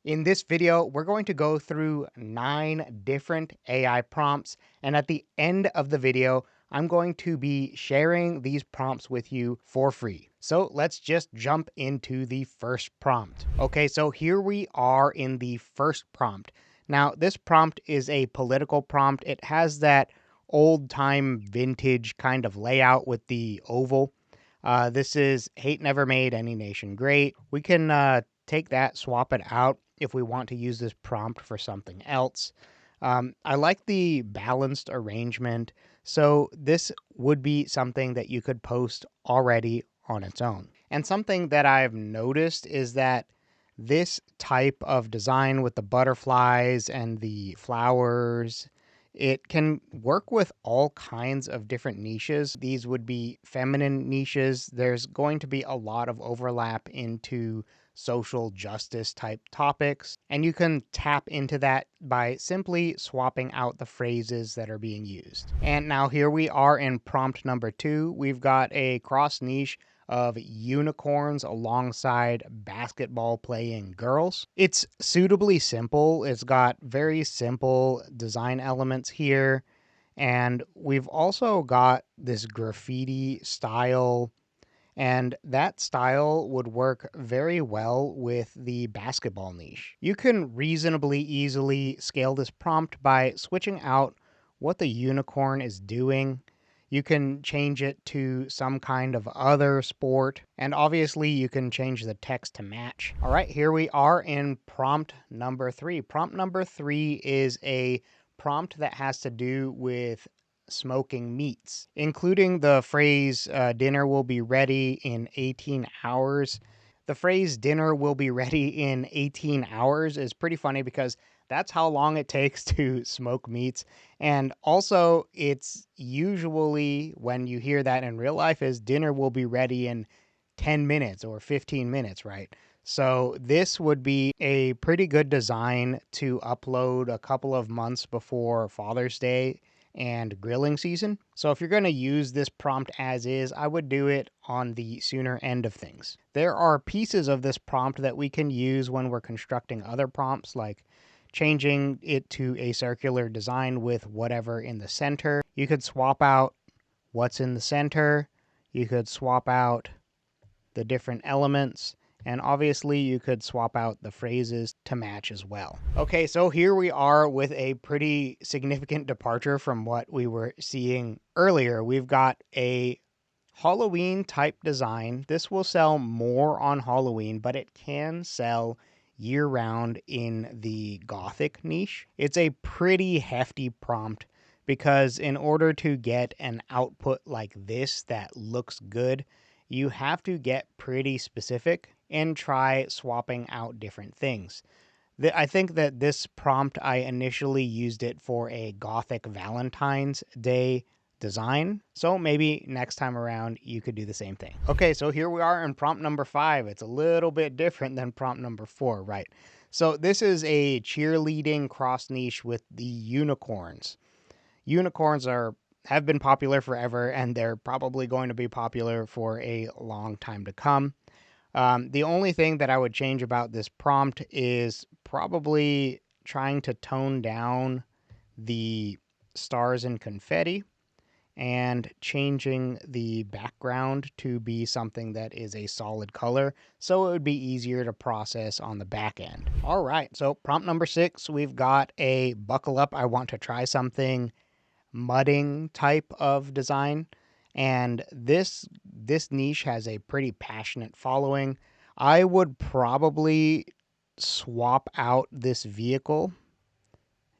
In this video, we're going to go through 9 different AI prompts, and at the end of the video, I'm going to be sharing these prompts with you for free. So let's just jump into the first prompt. Okay, so here we are in the first prompt. Now, this prompt is a political prompt. It has that old time vintage kind of layout with the oval. This is hate never made any nation great. We can take that, swap it out if we want to use this prompt for something else. I like the balanced arrangement. So this would be something that you could post already on its own. And something that I've noticed is that this type of design with the butterflies and the flowers, it can work with all kinds of different niches. These would be feminine niches. There's going to be a lot of overlap into social justice type topics, and you can tap into that by simply swapping out the phrases that are being used. And now here we are in prompt number 2. We've got a cross niche of unicorns alongside basketball playing girls. It's suitably simple. It's got very simple design elements here. And we've also got this graffiti style, and that style would work very well with the basketball niche. You can reasonably easily scale this prompt by switching out what the unicorn is doing. You can change it to some kind of other sport, and obviously you can change the text to match. All right, here we are in prompt number 3. Prompt number 3 is a prompt that has to do with smoking meats, including the phrase, dinner will be ready in 18 hours. The phrase dinner will be ready in 18 hours is pretty funny because that's how long it takes to smoke meats. And also, it's usually when you hear that in real life is dinner will be ready in 10 minutes or 15 minutes, right? So this would be a pretty good design to upload a couple of months before Father's Day and grilling season. So if you're going to use this prompt as is, I would do it on the sooner end of things. There are pieces of this prompt that we can use when we're constructing other prompts, like changing it to a circular design with whatever in the center. You could swap out what's in the center. You could swap out the different elements. And obviously you could swap out the phrases to match as well. Okay, so here we are with a pretty significant departure from what we were seeing earlier. We've got a Halloween type design. This will sell more on Halloween, but it can sell year round in the Gothic niche. It's a pretty hefty prompt because in order to get an output like this that looks good, you have to get pretty specific and try swapping out different things. I think that this prompt, I initially used it for a Gothic Valentine's Day design. So maybe next time around you could do the same thing. Okay, so here we are in prompt number 5. It's a little bit different than prompt number 4, right? So this is a cheerleading cross niche with the unicorns. Unicorns have been popular forever, and they're probably going to be popular for a long time to come. The only thing that I would change about this prompt is probably trying to tone down the stars and confetti and changing the background to be something that is a solid color so it would be easier to process on the back end. All right, so prompt number 6, we've got a buckle up, I want to try something mudding type of design. And this niche has a pretty passionate following. I would probably swap out this vehicle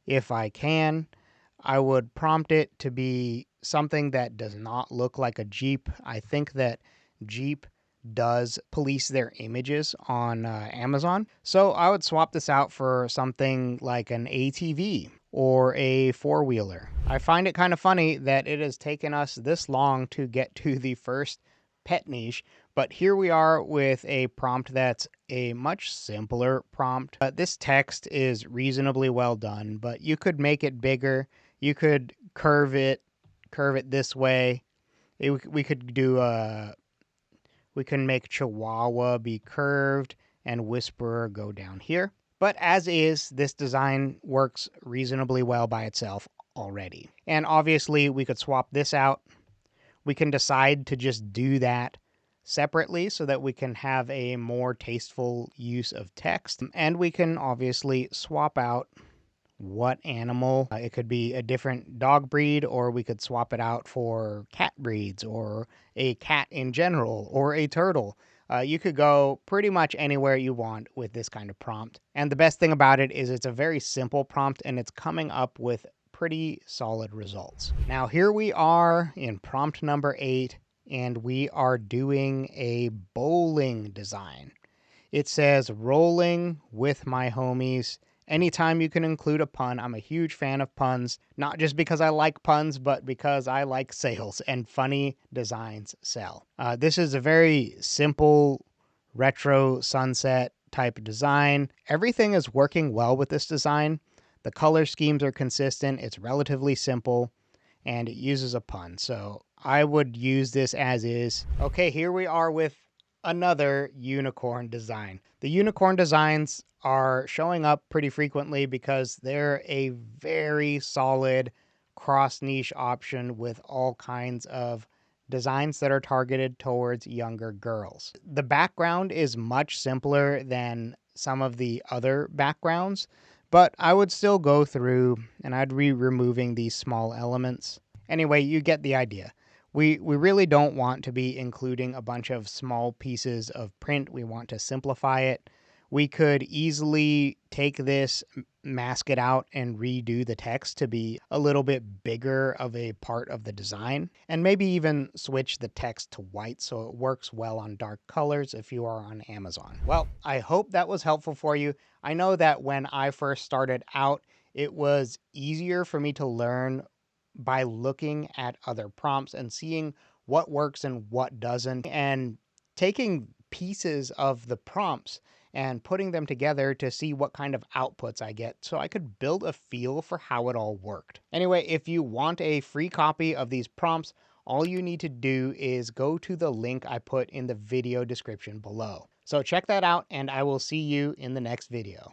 if I can. I would prompt it to be something that does not look like a Jeep. I think that Jeep does police their images on Amazon. So I would swap this out for something like an ATV or a four-wheeler. I find it kind of funny that it has taken us this long to get to the first pet niche, but here we are with a prompt that's a much simpler prompt. This text is reasonably well done, but you could make it bigger. You could curve it this way. We could do we can make Chihuahua be curved and Whisperer go down here. But as is, this design works reasonably well by itself already. And obviously we could swap this out. We can decide to just do that separately so that we can have a more tasteful use of text. And we can obviously swap out what animal. It could be a different dog breed, or we could swap it out for cat breeds, or a cat in general, or a turtle. You could go pretty much anywhere you want with this kind of prompt. And the best thing about it is it's a very simple prompt and it's coming up with pretty solid results. Now here we are in prompt number 8 and we are doing a bowling design. It says rolling with my homies. Anytime you can include a pun, I'm a huge fan of puns, not just because I like puns, but because I like sales and funny designs sell. This is a very simple retro sunset type design. Everything is working well with this design. The color schemes are consistent, it's relatively simple, and it uses a pun. So I would use this as is. Okay, here we are with another unicorn design. The unicorn designs are showing up pretty frequently because they're a very solid cross niche option with all kinds of designs that are targeted towards younger girls. The background is much simpler than some of the other backgrounds, but I would still go through and I'd be removing these small elements. Anyway, you get the idea. We really don't want to be including a bunch of small pieces of print. We want to simplify it. We could easily take this, mask it out, and redo the text to be a little bit bigger of a part of the design. And maybe even switch the text to white so it works well on dark colors if you are on Amazon. Well, I hope that was helpful for you. I know that when I first started out, it was easier for me to learn by looking at other prompts and seeing what works and what doesn't, and taking pieces of the prompts and putting them together to see what kind of outputs I get so I could build a feel for how it all worked. Anyway, if you want a free copy of these prompts, all you need to do is go to the link I put in the video description below. So check that out and I will see you in the next video.